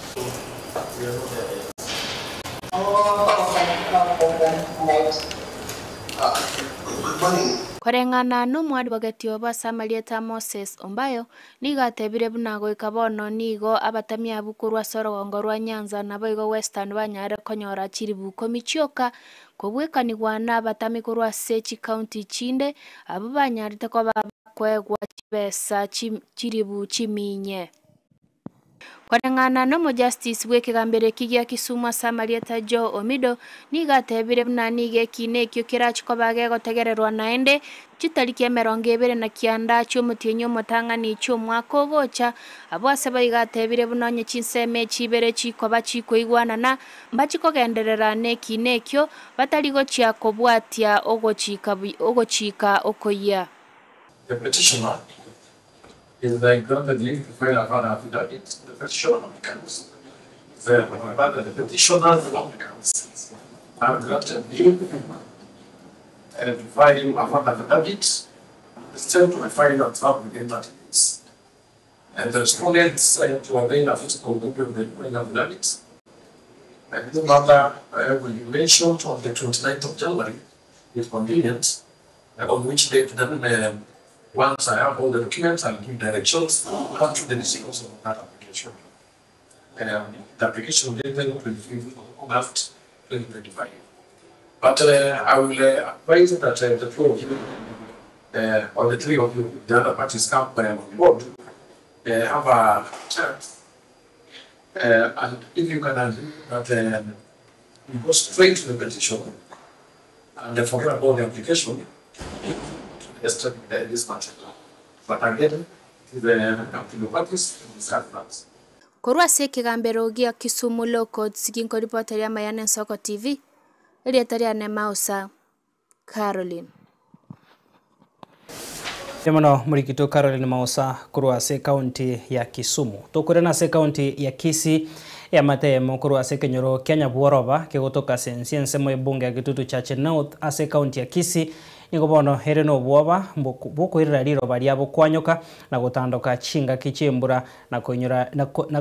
S7: Good morning.
S6: Korengana n'umwari bagati oba Samarieta Moses Ombayo nigatebire bunago ikabono nigo abatami abukurwa Sorogongo rwa Nyanza nabo Western banyare konyora chiribu komichioka kubwekanigwa n'abatami kurwa Sechi County chinde abo banyarite ko bakwegwa chibesa chiribu chiminye. Korengana no Justice wekigambere kigia Kisumu Samarieta Joe Omido nigatebire bunanige kinekyo kirachiko bage gotegererwa naende chitariki 29 cy'umutienyo mutangani cy'umwaka gocha abwase bayigatebire bunonye chinseme chibere chiko bachiko igwanana mbachiko genderera nekinekyo bataligo chiako bwatia ogochika okoya.
S8: The petitioner is granted leave to file an affidavit. The petitioner applicants. The petitioners applicants are granted leave to file an affidavit. The state will file and serve within 30 days. And the respondents to avail a physical copy of the affidavit. And this matter will be mentioned on the 29th of January, if convenient, on which date then once I have all the documents, I'll give directions how to the decisions of that application. The application will then be reviewed on August 2025. But I will advise that the two of you, or the three of you, the other parties come on board, have a chat. And if you can agree that you go straight to the petition and forget about the application, this matter. But again, it is up to the parties to discuss that.
S6: Korwa se kigambero gia Kisumu Law Court sikinko reporter ya Mayane Soko TV ilietaria Nemausa Caroline.
S1: Yamano murikito Caroline Mausa kurwa se county ya Kisumu. Tukurena se county ya Kisii ya matemo kurwa se kenyoro Kenya Buoroba kegotoka sensiense mo bunge ya Gitutu Church North ase county ya Kisii Nigobono hereno bwoba boko irariro bariabo kwanyoka na gutandoka chinga kichimbura na kunyura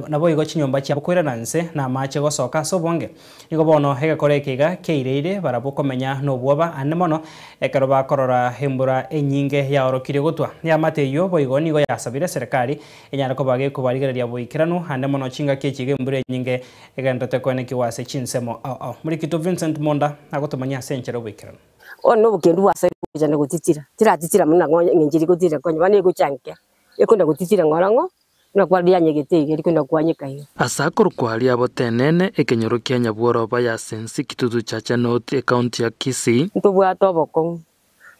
S1: na boigo chinyomba cya bukwira nanse na mache gosoka sobonge nigobono hega korekiga keireire baraboko menya no bwoba anemono ekaro bakorora hembura enyinge ya orokire gutwa ya mateyo boigo nigo yasabire serikali enyara ko bage kubarigereria boikirano anemono chinga kichige mbure enyinge egandote kwene kiwase chinsemo muri kito Vincent Monda agotomanya senchero boikirano
S9: ono bukendu wasa kujana gutitira tiratitira muna ngenjiri gutira konye bane gucyanke ekunda gutitira ngorango na kwadia nyegete ikunda kwanyika hiyo
S10: asakuru kwali abo tenene ekenyoro Kenya Buoroba ya sensi Gitutu Church North county ya Kisii
S9: ntubwa toboko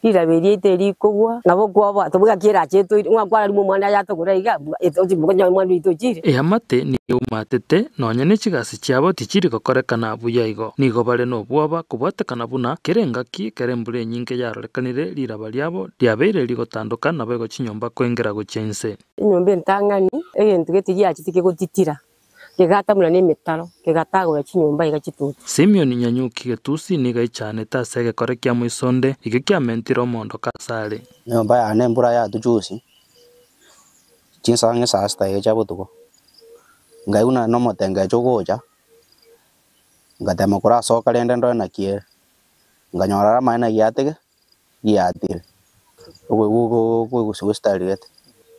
S9: iraberie teri kugwa nabo kwaba tubuga kira cheto ngwa mu mwana ya togura iga etoji bugonya mwana itojire
S10: eyamate ni umatete nonye ne chigasi cyabo tichiri kokorekana buyayigo nigo bare no bwoba kubwatekana buna kerenga ki kerembure nyinge yarorekanire liraba lyabo lyabeire ligotanduka nabego chinyomba kwengera guchense
S9: inyombe ntangani egentu getigia chitike gutitira kegata muna ne metalo kegatagura chinyomba igachitutu
S10: Simeon Nyanyuki getusi niga ichane tasege korekia muisonde igikia mentiro mondo kasale
S26: nyomba ya nembura ya tujusi chinsange sasta echa butuko ngaiuna no motenge chogoja ngatema kura soka lende ndo na kie nganyora maana yatege yatire ugo style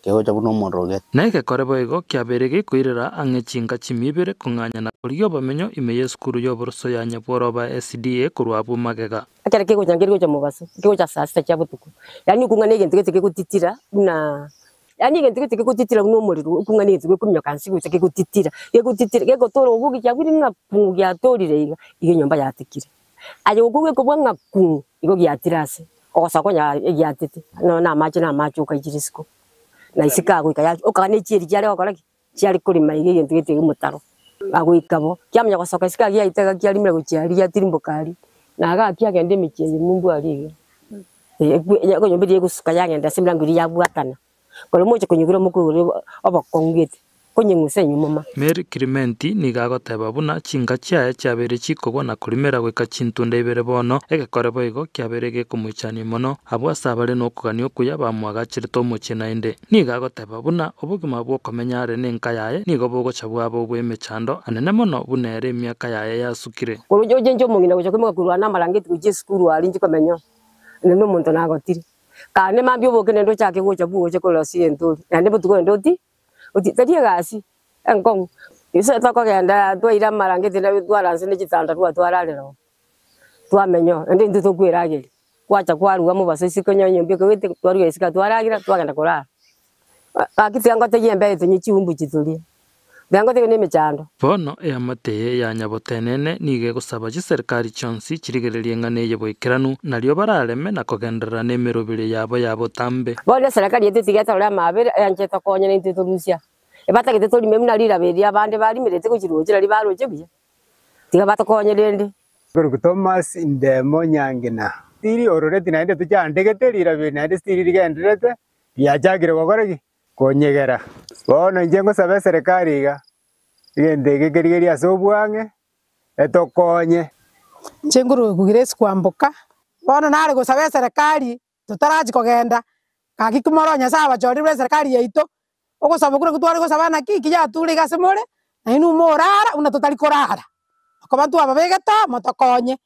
S26: kegoja buno monroget
S10: nege korebo ego kyaberege kuirera angechinga chimibere kunganya na kuriyo bamenyo imeye skuru yo borso ya Nyabuoroba SDA kurwabu magega
S9: akere kegoja ngeri goja mubaso kegoja sasta cha butuko yani kungane gento gete gutitira na yani gento gete gutitira no muriro kungane gento kumyo kansi gute gutitira gegotoro ubugi cyaburi nga pungu ya torire iga nyomba yatikire aje uguwe ko bwanga ku igo gyatirase osakonya yatite no na machi ukajirisiko na isika gwika ya okane chiri cyari okora cyari kuri maige gento gete mutaro agwikabo kiamya gwacoka sika gia itega kiarimira guciaria tirimbukari na agakia gende michie mumbu aliga ko nyombe gusuka yagenda simla ngiri yabwatana ko moche kunyugura mukuru abakongete kunyinguse nyuma
S10: Mary Kirimenti nigagoteba buna chinga chiae chiabere chikogwa na kurimera gwika chintunde ibere bono egekore boigo kiabere gekumuchani mono abo asabare no kuganio kuya bamwaga chirito muchina inde nigagoteba buna obugima bwo komenya are nenka yae nigo bogo chabwa abo bwemechando anene mono bunere miaka yae yasukire
S9: kurujo njo mungina gocha kumwa kurwa na marangiti kuje skuru ali nji komenya nene muntu nagotiri kane mambyo bokene ndo chake gocha buoche ko losie ndori nande butuko ndoti utitadia gasi engong isa toko genda twaira marangiti na twaranse ne chitanda twararero twamenyo ndi ndu tukwiragiri kwacha kwaruga mubase sikonyonyo mbiko wite twaruga isika twaragira twagenda kurara akiti angote yembe tunyi chumbu chituri Dangote ne mechando
S10: bono eamateye ya nyabotenene nige gusaba ji serikali chonsi chirigererie ngane yeboikiranu naryo barareme na kugenderera nemerobire yabo tambe
S9: bone serikali yetu tigeta ura mabere anje tokonye ne titurusia ebata gete tori memna lira beri abande bari mirete kuchiroje baro chebuya tiga batokonye rende
S2: Guru Thomas indemo nyangina tiri ororeti naende tuchandegete lira beri naende tiri rigenderete yachagire gogoregi konyegera bono njengo sabe serikali ga igende gerigeri asobwange etokonye
S11: Chenguru kugires kwambuka bono nare gusabe serikali tutaraji kogenda kagikumoronya saba chori bure serikali yeito ogosaba kure kutwari gosaba na kiki ya tuli gasemore na inu morara una tutari korara akobantu ababegeta motokonye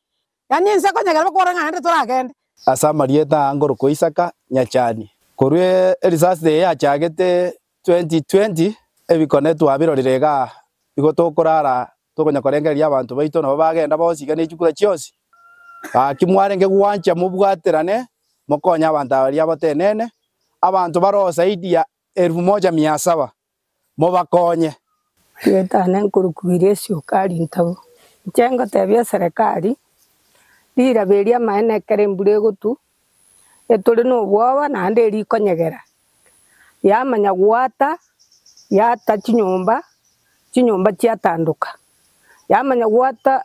S11: yani nse konyegera bakoranga hande turagende
S2: asa marieta angoro koisaka nyachani korwe elisase ya chagete 2020 ebikone twabirorerega igo tokorara tokonyakorengeria abantu baito no bagenda bosiga ne chukura chiosi kimwarenge gwancha mubwaterane mokonya abantu abari abotenene abantu barosa idia 1700 mobakonye
S11: yetana nkurukugire sukari ntabo chengo tebya serikali lira beria maene kerembure gutu etore no bwaba na ande rikonyegera yamanya gwata yata chinyomba chiatanduka yamanya gwata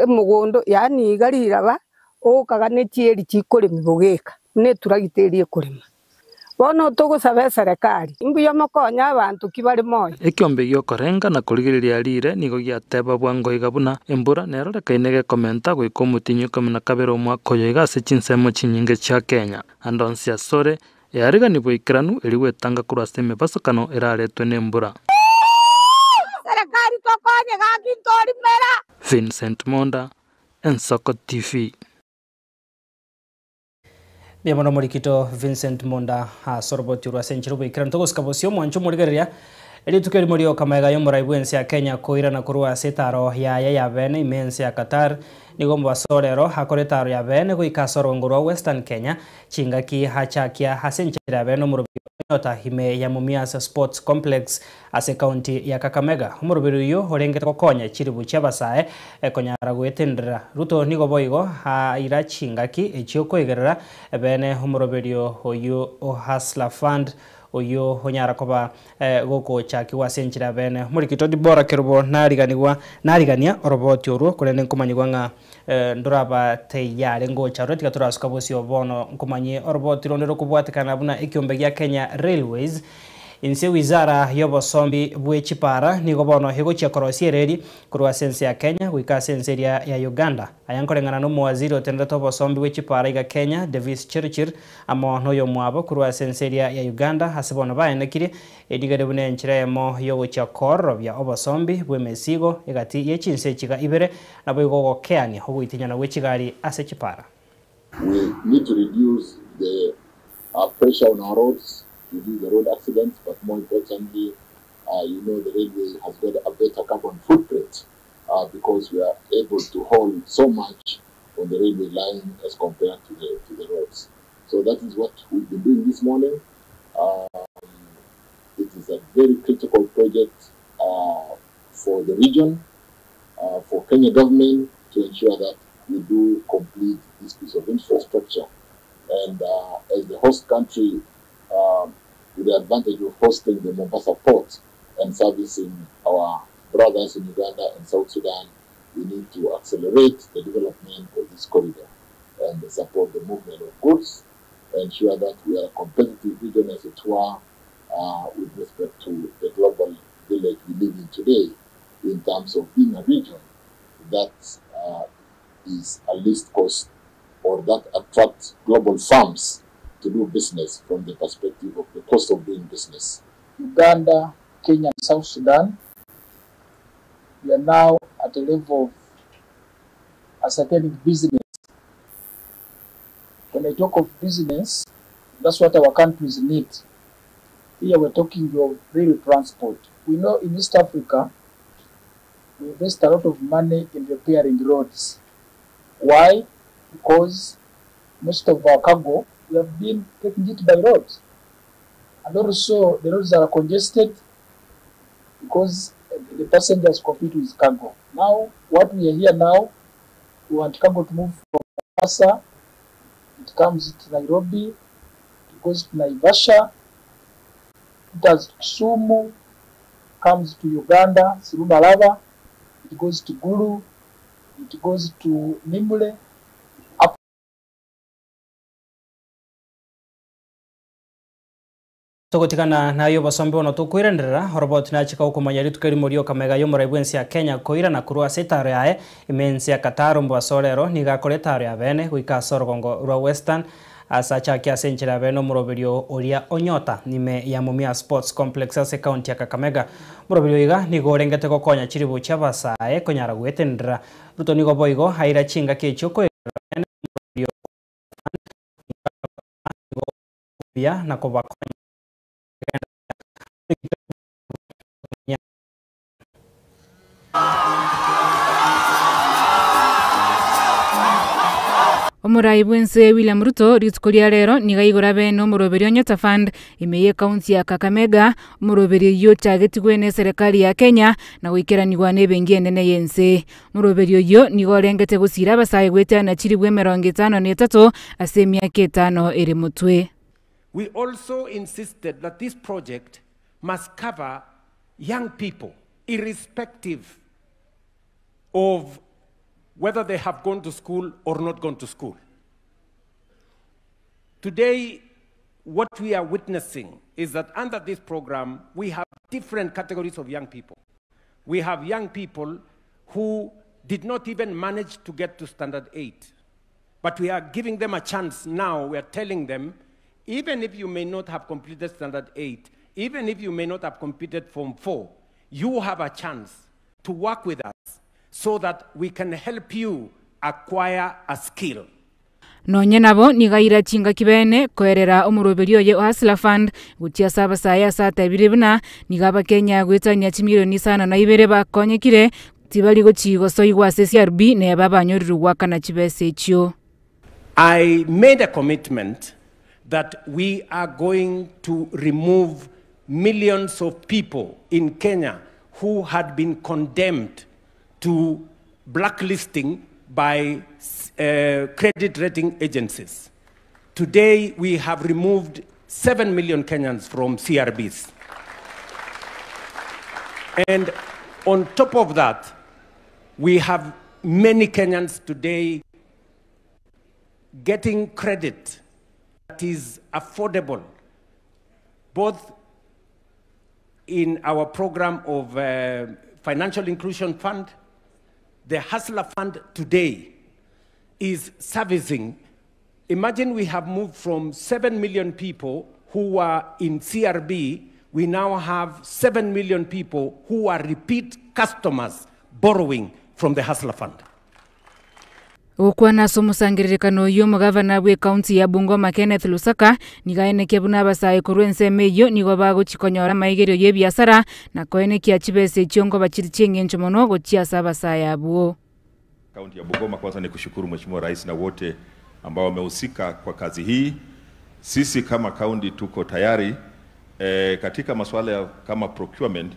S11: mugondo yani igarira ba okagane chieri chikore mibogeka ne turagiterie kurima bono tugusaba serikali imbuyo makonya abantu kibari moyo
S10: ekiombe giokorenga na kurigiriria rire nigo giateba bwango igabuna embura nerorekaine gekomenta gwika omutinyu kamena kabere omwaka oyo igase chinsemo chinyinge chia Kenya andonsi asore earigani boikiranu eri gwetanga kurasa emibasakano eraretwe nembura
S11: serikali tokonye gakintori mera
S10: Vincent Monda, Ensoko TV.
S1: Biamono morikito Vincent Monda soroboti rwa senchiro bwikira ntogos kabosio mwancho murigeria eli tukeri muri kamega yo muraibuense ya Kenya koira na kurwa setaro ya bene imense ya Qatar nigo mbasorero hakore taro ya bene go ikasorongorwa Western Kenya chingaki hachakia hasenchira bene mu Nyota hime ya Mumias Sports Complex ase county ya Kakamega umurubiru yo horengete kokonya chiribu chabasae konyara gwetendera ruto nigo boigo ha irachingaki echio koigerera bene umurubiru oyo Hustler Fund oyo honyara koba goko chaki wasenchira bene muri kitodi bora kerubo narigania oroboti oru kurene nkomanyigwa nga ndoraba teyare ngo charoti katurasuka bosi obono nkomanye oroboti rondero kubwatikana buna ekiombe gya Kenya Railways inse wizara yobosombi bwechipara nigo bono hego chiakorosiereri kurwa sense ya Kenya gwika sense ya Uganda ayankorengana no muwaziri otendeta obosombi bwechipara iga Kenya Davis Chirchir amo noyo mwabo kurwa sense ya Uganda hasibono baenekire edigade bune nchiremo yogo chiakoro bya obosombi bwemesigo igati yechinse chiga ibere nabo igogo keani hogo itinyana wechigari ase chipara.
S12: We need to reduce the pressure on our roads, reduce the road accidents, but more importantly, the railway has got a better carbon footprint because we are able to hold so much on the railway line as compared to the roads. So that is what we've been doing this morning. It is a very critical project for the region, for Kenya government to ensure that we do complete this piece of infrastructure. And as the host country, with the advantage of hosting the Mombasa port and servicing our brothers in Uganda and South Sudan, we need to accelerate the development of this corridor and support the movement of goods, ensure that we are a competitive region as it were with respect to the global village we live in today, in terms of being a region that is a least cost or that attracts global firms to do business from the perspective of the cost of doing business.
S13: Uganda, Kenya, and South Sudan, we are now at a level of ascertaining business. When I talk of business, that's what our countries need. Here we're talking of rail transport. We know in East Africa, we invest a lot of money in repairing roads. Why? Because most of our cargo, we have been taking it by roads. And also, the roads are congested because the passengers compete with cargo. Now, what we are here now, we want cargo to move from Mombasa, it comes to Nairobi, it goes to Naivasha, it does to Kisumu, comes to Uganda, Sirumalava, it goes to Gulu, it goes to Nimule.
S1: Tugutikana nayo basombe ono tukwirenderera robot na chika ukumanya ritukeri murio kamega yo muraibwensi ya Kenya koira na kurua setaro yae imensi ya Kataro mbwasorero niga koretaro ya bene guika Sorogongo rwa Western asacha kia senchira beno muroberio oria onyota nime ya Mumia Sports Complex ase county ya Kakamega muroberio iga nigo rengete gokonya chiribu cha basae konyara gwetendera ruto nigo boigo haira chinga kechoko ya na kobakonya
S14: Omuraibwense William Ruto ritukuria rero nigaigora beno muroberio Nyota Fund imeye kaunti ya Kakamega muroberio yo chagetigwene serikali ya Kenya na gwikiraniwa nebengi enene yense muroberio yo nigorengete gusira basaye gwete na chiribwe 53 ase miaka 5 iri mutwe.
S15: We also insisted that this project must cover young people irrespective of whether they have gone to school or not gone to school. Today, what we are witnessing is that under this program, we have different categories of young people. We have young people who did not even manage to get to Standard 8, but we are giving them a chance now. We are telling them, even if you may not have completed Standard 8, even if you may not have completed Form 4, you have a chance to work with us so that we can help you acquire a skill.
S14: Nonye nabo nigaira chinga kibene koerera omuroberio ye Hustler Fund gutia saba saya sata biribuna nigaba Kenya gwetanya chimilioni sana na ibere bakonyekire tibali gochigo soigwa CRB ne baba nyoriru wakana chibese chyo.
S15: I made a commitment that we are going to remove millions of people in Kenya who had been condemned to blacklisting by credit rating agencies. Today, we have removed 7 million Kenyans from CRBs. And on top of that, we have many Kenyans today getting credit that is affordable, both in our program of Financial Inclusion Fund. The Hustler Fund today is servicing. Imagine we have moved from 7 million people who are in CRB, we now have 7 million people who are repeat customers borrowing from the Hustler Fund.
S14: Ukwana somusangiririkano yo mugavana bwe county ya Bungoma Kenneth Lusaka nigaeneke buna basaye kurwense meyo nigo baguchikonyora maigerio ye biasara na koeneke achibese chiongo bachirichenge mono gochia sabasaye abuo.
S16: Kaunti ya Bungoma, kwanza ni kushukuru Mheshimiwa Rais na wote ambao wamehusika kwa kazi hii. Sisi kama kaunti tuko tayari katika masuala ya kama procurement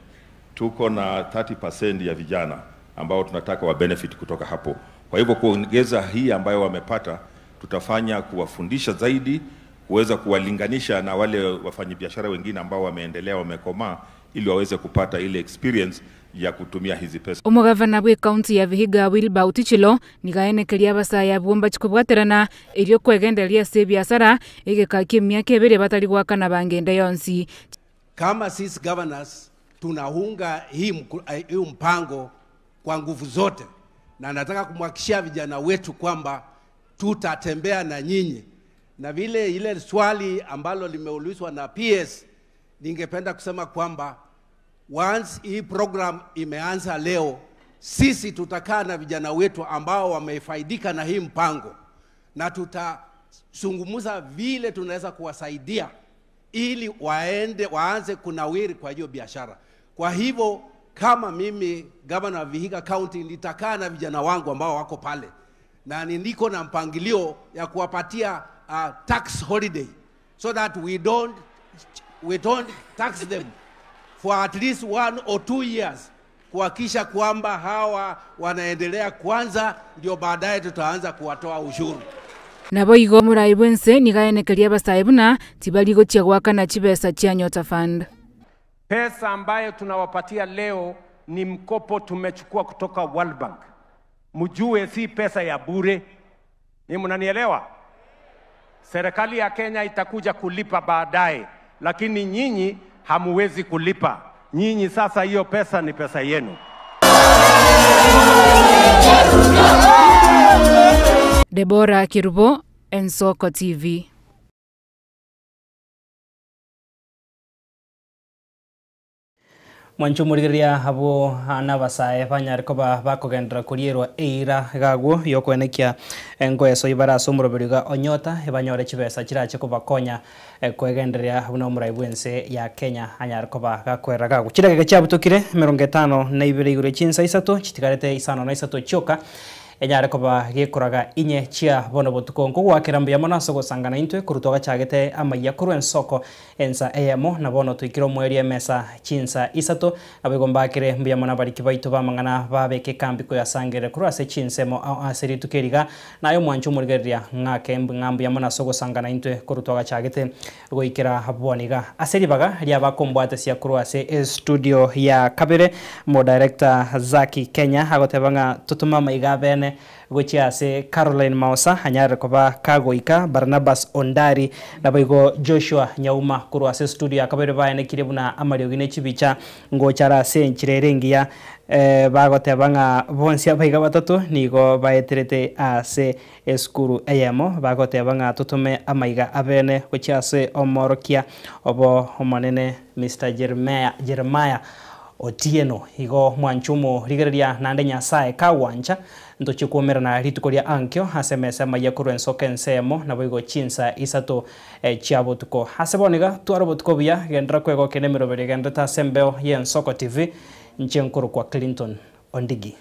S16: tuko na 30% ya vijana ambao tunataka wa benefit kutoka hapo. Kwa hivyo kuongeza hii ambayo wamepata, tutafanya kuwafundisha zaidi, kuweza kuwalinganisha na wale wafanyabiashara wengine ambao wameendelea, wamekomaa, ili waweze kupata ile experience ya kutumia hizi pesa.
S14: Omugavana bwe county ya Vihiga Wilbur Otichilo nigaenekeria abasaya bomba chikubwaterana irio kwegenderia se biashara igikakia miaka ibiri batari gwakana bangende yonsi.
S4: Kama sisi governors tunaunga hii mpango kwa nguvu zote, na nataka kumhakikishia vijana wetu kwamba tutatembea na nyinyi. Na vile ile swali ambalo limeulizwa na PS, ningependa kusema kwamba once hii program imeanza leo, sisi tutakaa na vijana wetu ambao wamefaidika na hii mpango, na tutazungumza vile tunaweza kuwasaidia ili waanze kunawiri kwa hiyo biashara. Kwa hivyo kama mimi governor wa Vihiga County nitakaa na vijana wangu ambao wako pale, na niko na mpangilio ya kuwapatia tax holiday so that we don't tax them for at least 1 or 2 years, kuhakikisha kwamba hawa wanaendelea kwanza, ndio baadaye tutaanza kuwatoa ushuru.
S14: Nabo igo murai bwense nigaenekeria basaibuna tibaligo chia gwakana chibesa chia Nyota Fund.
S15: Pesa ambayo tunawapatia leo ni mkopo tumechukua kutoka World Bank. Mjue si pesa ya bure. Ni mnanielewa? Serikali ya Kenya itakuja kulipa baadaye, lakini nyinyi hamuwezi kulipa. Nyinyi sasa hiyo pesa ni pesa yenu.
S14: Deborah Kirubo, Ensoko TV.
S1: Mwanchumuriria habo anabasae banyarikoba bakogendera kurierwa eira gagwo yokwenekia engoeso ibaraso muroberiga onyota ebanyore chibesa kirache kubakonya kwegenderia buno muraibwense ya Kenya anyarikoba gakwera gagwo kiragege cyabutukire 52 igure chinsa isato chitigarete isano na isato choka enyare koba gekuraga inye chia bono botukongo gwakira mbuya monaso gosangana intwe kurutoga chagete amaya kurwen soko ensa emo na bono tuikiro mweri emesa chinsa isato abegombakire mbuya mona bariki baitu bamangana babeke kambi ko yasangere kurase chinsemo aseri tukeriga nayo mwanchu murigeria ngake ngambu ya monaso gosangana intwe kurutoga chagete goikira haboniga aseri baga ria bakombwate sia kurase studio ya Kabere mo director Zaki Kenya agotebanga tutuma maigabene gochiase Caroline Mausa hanyare koba kagoika Barnabas Ondari nabaigo Joshua Nyauma kurwase studio akabere baene kirebuna amario gine chibicha ngochara se nchirerengia bagotebanga bonsi abaiga batatu nigo baeterete ase eskuru ayemo bagotebanga tutume amaiga abene gochiase omorokia obo omanene Mr. Jeremiah Otieno igo mwanchumo rigeria nande nyasaye kawanja ntochikomera na ritukoria ankyo hasemesa mayakuru ensoke ensemo naboigo chinsa isato chiabotuko haseboniga tuarobotko bia gendra kwego kenemero bere gendata sembeo yensoko TV nchenkuru kwa Clinton Ondigi.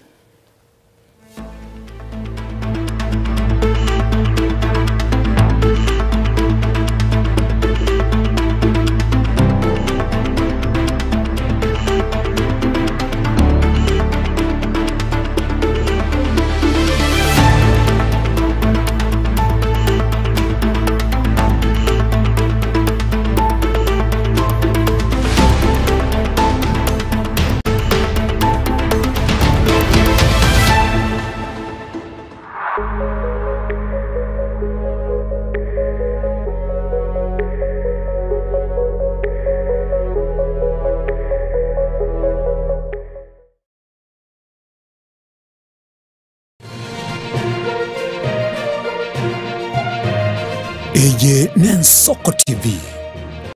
S17: Eye Nensoko TV.